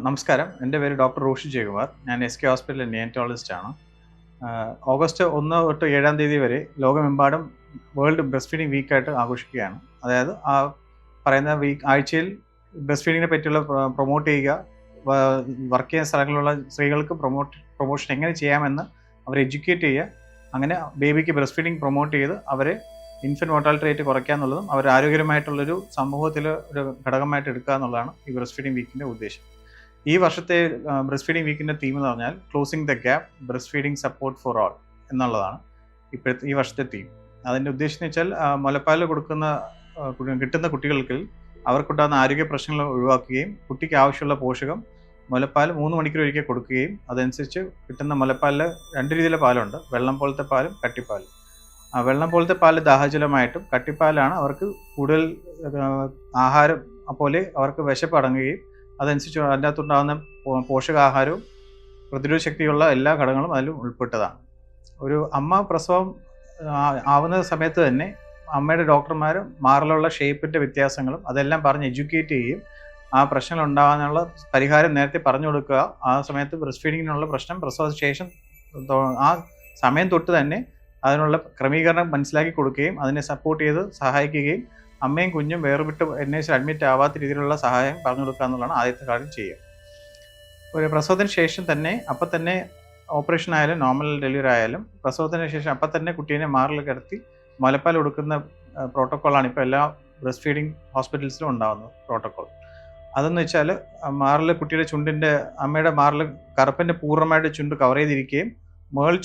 നമസ്കാരം. എൻ്റെ പേര് ഡോക്ടർ റോഷി ജയകുമാർ. ഞാൻ എസ്.കെ ഹോസ്പിറ്റലിലെ നിയോനറ്റോളജിസ്റ്റാണ്. ഓഗസ്റ്റ് 1 തൊട്ട് 7 തീയതി വരെ ലോകമെമ്പാടും വേൾഡ് ബ്രസ്റ്റ് ഫീഡിംഗ് വീക്കായിട്ട് ആഘോഷിക്കുകയാണ്. അതായത് പറയുന്ന ആഴ്ചയിൽ ബ്രസ്റ്റ് ഫീഡിങ്ങിനെ പറ്റിയുള്ള പ്രൊമോട്ട് ചെയ്യുക, വർക്ക് ചെയ്യുന്ന സ്ഥലങ്ങളിലുള്ള സ്ത്രീകൾക്ക് പ്രൊമോഷൻ എങ്ങനെ ചെയ്യാമെന്ന് അവരെ എഡ്യൂക്കേറ്റ് ചെയ്യുക, അങ്ങനെ ബേബിക്ക് ബ്രസ്റ്റ് ഫീഡിംഗ് പ്രൊമോട്ട് ചെയ്ത് അവരെ ഇൻഫൻറ്റ് മോർട്ടാലിറ്റി റേറ്റ് കുറയ്ക്കുക എന്നുള്ളതും അവർ ആരോഗ്യകരമായിട്ടുള്ളൊരു സമൂഹത്തിൽ ഒരു ഘടകമായിട്ട് എടുക്കുക എന്നുള്ളതാണ് ഈ ബ്രസ്റ്റ് ഫീഡിംഗ് വീക്കിൻ്റെ ഉദ്ദേശം. ഈ വർഷത്തെ ബ്രസ്റ്റ് ഫീഡിംഗ് വീക്കിൻ്റെ തീം എന്ന് പറഞ്ഞാൽ closing the gap breast feeding support for all എന്നുള്ളതാണ് ഇപ്പോഴത്തെ ഈ വർഷത്തെ തീം. അതിൻ്റെ ഉദ്ദേശം എന്ന് വെച്ചാൽ മുലപ്പാൽ കിട്ടുന്ന കുട്ടികൾക്ക് അവർക്കുണ്ടാകുന്ന ആരോഗ്യ പ്രശ്നങ്ങൾ ഒഴിവാക്കുകയും കുട്ടിക്ക് ആവശ്യമുള്ള പോഷകം മുലപ്പാൽ 3 മണിക്കൂർ ഒരിക്കൽ കൊടുക്കുകയും അതനുസരിച്ച് കിട്ടുന്ന മുലപ്പാലിൽ 2 രീതിയിലെ പാലുണ്ട്, വെള്ളം പോലത്തെ പാലും കട്ടിപ്പാലും. വെള്ളം പോലത്തെ പാല് ദാഹജലമായിട്ടും കട്ടിപ്പാലാണ് അവർക്ക് കൂടുതൽ ആഹാരം പോലെ അവർക്ക് വിശപ്പ് അടങ്ങുകയും അതനുസരിച്ച് അതിൻ്റെ അകത്തുണ്ടാകുന്ന പോഷകാഹാരവും പ്രതിരോധ ശക്തിയുള്ള എല്ലാ ഘടകങ്ങളും അതിലും ഉൾപ്പെട്ടതാണ്. ഒരു അമ്മ പ്രസവം ആവുന്ന സമയത്ത് തന്നെ അമ്മയുടെ ഡോക്ടർമാർ മാറിലുള്ള ഷേപ്പിൻ്റെ വ്യത്യാസങ്ങളും അതെല്ലാം പറഞ്ഞ് എഡ്യൂക്കേറ്റ് ചെയ്യുകയും ആ പ്രശ്നങ്ങൾ ഉണ്ടാകാനുള്ള പരിഹാരം നേരത്തെ പറഞ്ഞു കൊടുക്കുക. ആ സമയത്ത് ബ്രസ്റ്റ് ഫീഡിങ്ങിനുള്ള പ്രശ്നം പ്രസവത്തിന് ശേഷം ആ സമയം തൊട്ട് തന്നെ അതിനുള്ള ക്രമീകരണം മനസ്സിലാക്കി കൊടുക്കുകയും അതിനെ സപ്പോർട്ട് ചെയ്ത് സഹായിക്കുകയും അമ്മയും കുഞ്ഞും വേർവിട്ട് NICU അഡ്മിറ്റ് ആവാത്ത രീതിയിലുള്ള സഹായം പറഞ്ഞു കൊടുക്കുക എന്നുള്ളതാണ് ആദ്യത്തെ കാര്യം ചെയ്യുക. ഒരു പ്രസവത്തിന് ശേഷം തന്നെ അപ്പം തന്നെ ഓപ്പറേഷൻ ആയാലും നോർമൽ ഡെലിവറി ആയാലും പ്രസവത്തിന് ശേഷം അപ്പം തന്നെ കുട്ടീനെ മാറിൽ കിടത്തി മുലപ്പാൽ കൊടുക്കുന്ന പ്രോട്ടോക്കോളാണ് ഇപ്പോൾ എല്ലാ ബ്രസ്റ്റ് ഫീഡിങ് ഹോസ്പിറ്റൽസിലും ഉണ്ടാകുന്നത് പ്രോട്ടോക്കോൾ. അതെന്ന് വെച്ചാൽ മാറിൽ കുട്ടിയുടെ അമ്മയുടെ മാറിൽ കറുപ്പിൻ്റെ പൂർണ്ണമായിട്ട് ചുണ്ട് കവർ ചെയ്തിരിക്കുകയും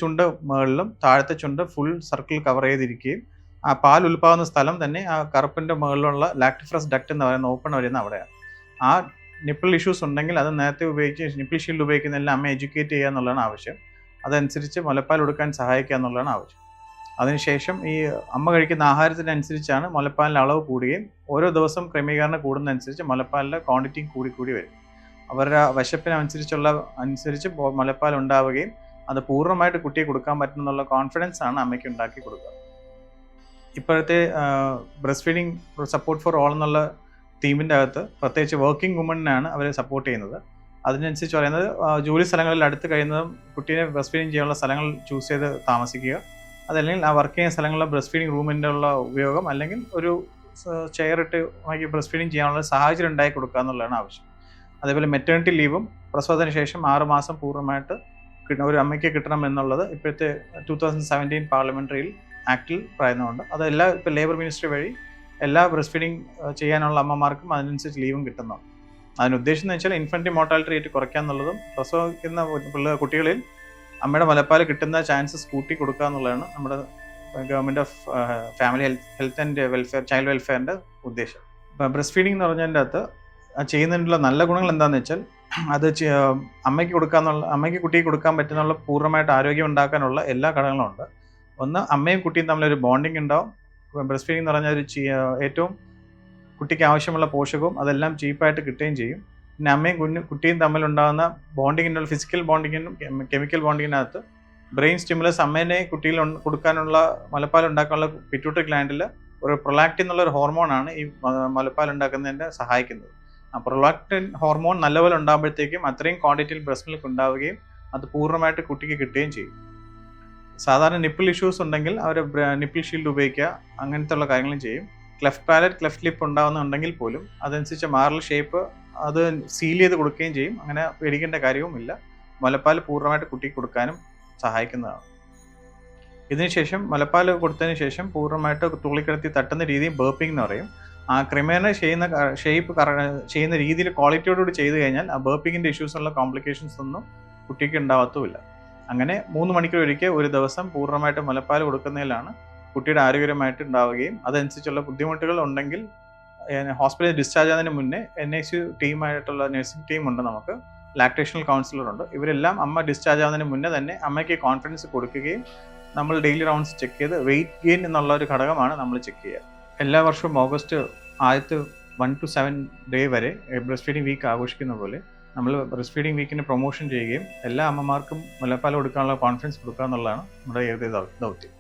ചുണ്ട് മുകളിലും താഴത്തെ ചുണ്ട് ഫുൾ സർക്കിൾ കവർ ചെയ്തിരിക്കുകയും ആ പാൽ ഉൽപ്പാകുന്ന സ്ഥലം തന്നെ ആ കറുപ്പിൻ്റെ മുകളിലുള്ള ലാക്ടിഫ്രസ് ഡക്റ്റ് എന്ന് പറയുന്ന ഓപ്പൺ വരുന്ന അവിടെയാണ്. ആ നിപ്പിൾ ഇഷ്യൂസ് ഉണ്ടെങ്കിൽ അത് നേരത്തെ നിപ്പിൾ ഷീൽഡ് ഉപയോഗിക്കുന്നതെല്ലാം അമ്മ എഡ്യൂക്കേറ്റ് ചെയ്യുക എന്നുള്ളതാണ് ആവശ്യം. അതനുസരിച്ച് മുലപ്പാൽ കൊടുക്കാൻ സഹായിക്കുക എന്നുള്ളതാണ് ആവശ്യം. അതിനുശേഷം ഈ അമ്മ കഴിക്കുന്ന ആഹാരത്തിനനുസരിച്ചാണ് മുലപ്പാലിൻ്റെ അളവ് കൂടുകയും ഓരോ ദിവസം ക്രമീകരണം കൂടുന്നതനുസരിച്ച് മുലപ്പാലിൻ്റെ ക്വാണ്ടിറ്റി കൂടി വരും. അവരുടെ വിശപ്പിനനുസരിച്ച് മുലപ്പാൽ ഉണ്ടാവുകയും അത് പൂർണ്ണമായിട്ട് കുട്ടിയെ കൊടുക്കാൻ പറ്റുമെന്നുള്ള കോൺഫിഡൻസ് ആണ് അമ്മയ്ക്ക് ഉണ്ടാക്കി കൊടുക്കുക. ഇപ്പോഴത്തെ breast feeding support for all എന്നുള്ള തീമിൻ്റെ അകത്ത് പ്രത്യേകിച്ച് വർക്കിംഗ് വുമണിനാണ് അവരെ സപ്പോർട്ട് ചെയ്യുന്നത്. അതിനനുസരിച്ച് പറയുന്നത് ജോലി സ്ഥലങ്ങളിൽ അടുത്ത് കഴിയുന്നതും കുട്ടീനെ ബ്രസ്റ്റ് ഫീഡിങ് ചെയ്യാനുള്ള സ്ഥലങ്ങൾ ചൂസ് ചെയ്ത് താമസിക്കുക, അതല്ലെങ്കിൽ ആ വർക്ക് ചെയ്യുന്ന സ്ഥലങ്ങളിലെ ബ്രസ്റ്റ് ഫീഡിങ് റൂമിൻ്റെ ഉള്ള ഉപയോഗം, അല്ലെങ്കിൽ ഒരു ചെയർ ഇട്ട് ബ്രസ്റ്റ് ഫീഡിങ് ചെയ്യാനുള്ള സാഹചര്യം ഉണ്ടാക്കി കൊടുക്കുക എന്നുള്ളതാണ് ആവശ്യം. അതേപോലെ മെറ്റേണിറ്റി ലീവും പ്രസവത്തിന് ശേഷം 6 മാസം പൂർണ്ണമായിട്ട് ഒരു അമ്മയ്ക്ക് കിട്ടണം എന്നുള്ളത് ഇപ്പോഴത്തെ 2017 പാർലമെൻ്ററിയിൽ ആക്ടിൽ പറയുന്നുണ്ട്. അതെല്ലാം ഇപ്പോൾ ലേബർ മിനിസ്ട്രി വഴി എല്ലാ ബ്രസ്റ്റ് ഫീഡിങ് ചെയ്യാനുള്ള അമ്മമാർക്കും അതിനനുസരിച്ച് ലീവും കിട്ടുന്നുണ്ട്. അതിനുദ്ദേശം എന്ന് വെച്ചാൽ ഇൻഫൻറ്റ് മോർട്ടാലിറ്റി റേറ്റ് കുറയ്ക്കുക എന്നുള്ളതും പ്രസവിക്കുന്ന കുട്ടികളിൽ അമ്മയുടെ മുലപ്പാൽ കിട്ടുന്ന ചാൻസസ് കൂട്ടി കൊടുക്കുക എന്നുള്ളതാണ് നമ്മുടെ government of family health and welfare child വെൽഫെയറിൻ്റെ ഉദ്ദേശം. ഇപ്പോൾ ബ്രസ്റ്റ് ഫീഡിങ് എന്ന് പറഞ്ഞതിൻ്റെ അകത്ത് ചെയ്യുന്നതിനുള്ള നല്ല ഗുണങ്ങൾ എന്താണെന്ന് വെച്ചാൽ അത് അമ്മയ്ക്ക് കുട്ടിക്ക് കൊടുക്കാൻ പറ്റുന്നുള്ള പൂർണ്ണമായിട്ട് ആരോഗ്യം ഉണ്ടാക്കാനുള്ള എല്ലാ ഘടകങ്ങളും ഉണ്ട്. ഒന്ന്, അമ്മയും കുട്ടിയും തമ്മിലൊരു ബോണ്ടിങ് ഉണ്ടാവും. ബ്രസ്റ്റ് ഫീഡിങ് എന്ന് പറഞ്ഞാൽ ഏറ്റവും കുട്ടിക്ക് ആവശ്യമുള്ള പോഷകവും അതെല്ലാം ചീപ്പായിട്ട് കിട്ടുകയും ചെയ്യും. പിന്നെ അമ്മയും കുട്ടിയും തമ്മിലുണ്ടാകുന്ന ബോണ്ടിങ്ങിനുള്ള ഫിസിക്കൽ ബോണ്ടിങ്ങിനും കെമിക്കൽ ബോണ്ടിങ്ങിനകത്ത് ബ്രെയിൻ സ്റ്റിമുലസ് അമ്മേനെ കുട്ടിയിൽ കൊടുക്കാനുള്ള മുലപ്പാൽ ഉണ്ടാക്കാനുള്ള പിറ്റ്യൂട്ടറി ഗ്ലാൻഡിൽ ഒരു പ്രൊലാക്റ്റിൻ എന്നുള്ളൊരു ഹോർമോണാണ് ഈ മുലപ്പാൽ ഉണ്ടാക്കുന്നതിന് സഹായിക്കുന്നത്. ആ പ്രൊലാക്റ്റിൻ ഹോർമോൺ നല്ലപോലെ ഉണ്ടാകുമ്പോഴത്തേക്കും അത്രയും ക്വാണ്ടിറ്റിയിൽ ബ്രസ്റ്റ് മിൽക്ക് ഉണ്ടാവുകയും അത് പൂർണ്ണമായിട്ട് കുട്ടിക്ക് കിട്ടുകയും ചെയ്യും. സാധാരണ നിപ്പിൾ ഇഷ്യൂസ് ഉണ്ടെങ്കിൽ അവർ നിപ്പിൾ ഷീൽഡ് ഉപയോഗിക്കുക, അങ്ങനത്തെ ഉള്ള കാര്യങ്ങളും ചെയ്യും. ക്ലെഫ്റ്റ് പാലറ്റ് ക്ലെഫ്റ്റ് ലിപ്പ് ഉണ്ടാകുന്നുണ്ടെങ്കിൽ പോലും അതനുസരിച്ച് മാറൽ ഷേപ്പ് അത് സീൽ ചെയ്ത് കൊടുക്കുകയും ചെയ്യും. അങ്ങനെ പേടിക്കേണ്ട കാര്യവുമില്ല. മുലപ്പാൽ പൂർണ്ണമായിട്ട് കുട്ടിക്ക് കൊടുക്കാനും സഹായിക്കുന്നതാണ്. ഇതിനുശേഷം മുലപ്പാൽ കൊടുത്തതിന് ശേഷം പൂർണ്ണമായിട്ട് തുള്ളിക്കിടത്തി തട്ടുന്ന രീതിയും ബേർപ്പിംഗ് എന്ന് പറയും. ആ ക്രമേണ ചെയ്യുന്ന രീതിയിൽ ക്വാളിറ്റിയോടുകൂടി ചെയ്തു കഴിഞ്ഞാൽ ആ ബേർപ്പിങ്ങിൻ്റെ ഇഷ്യൂസുള്ള കോംപ്ലിക്കേഷൻസ് ഒന്നും കുട്ടിക്ക് ഉണ്ടാവത്തുമില്ല. അങ്ങനെ 3 മണിക്കൂർ ഒരിക്കൽ ഒരു ദിവസം പൂർണ്ണമായിട്ട് മുലപ്പാൽ കൊടുക്കുന്നതിലാണ് കുട്ടിയുടെ ആരോഗ്യപരമായിട്ട് ഉണ്ടാവുകയും അതനുസരിച്ചുള്ള ബുദ്ധിമുട്ടുകൾ ഉണ്ടെങ്കിൽ ഹോസ്പിറ്റലിൽ ഡിസ്ചാർജ് ആകുന്നതിന് മുന്നേ NICU ടീമായിട്ടുള്ള നഴ്സിംഗ് ടീമുണ്ട്, നമുക്ക് ലാക്ടേഷണൽ കൗൺസിലറുണ്ട്. ഇവരെല്ലാം അമ്മ ഡിസ്ചാർജ് ആകുന്നതിന് മുന്നേ തന്നെ അമ്മയ്ക്ക് കോൺഫിഡൻസ് കൊടുക്കുകയും നമ്മൾ ഡെയിലി റൗണ്ട്സ് ചെക്ക് ചെയ്ത് വെയിറ്റ് ഗെയിൻ എന്നുള്ള ഒരു ഘടകമാണ് നമ്മൾ ചെക്ക് ചെയ്യുക. എല്ലാ വർഷവും ഓഗസ്റ്റ് 1 to 7 ഡേ വരെ ബ്രസ്റ്റ് ഫീഡിംഗ് വീക്ക് ആഘോഷിക്കുന്ന പോലെ നമ്മൾ ബ്രസ്റ്റ് ഫീഡിംഗ് വീക്കിന് പ്രൊമോഷൻ ചെയ്യുകയും എല്ലാ അമ്മമാർക്കും മുലപ്പാൽ കൊടുക്കാനുള്ള കോൺഫിഡൻസ് കൊടുക്കുക എന്നുള്ളതാണ് നമ്മുടെ ഏത് ദൗത്യം.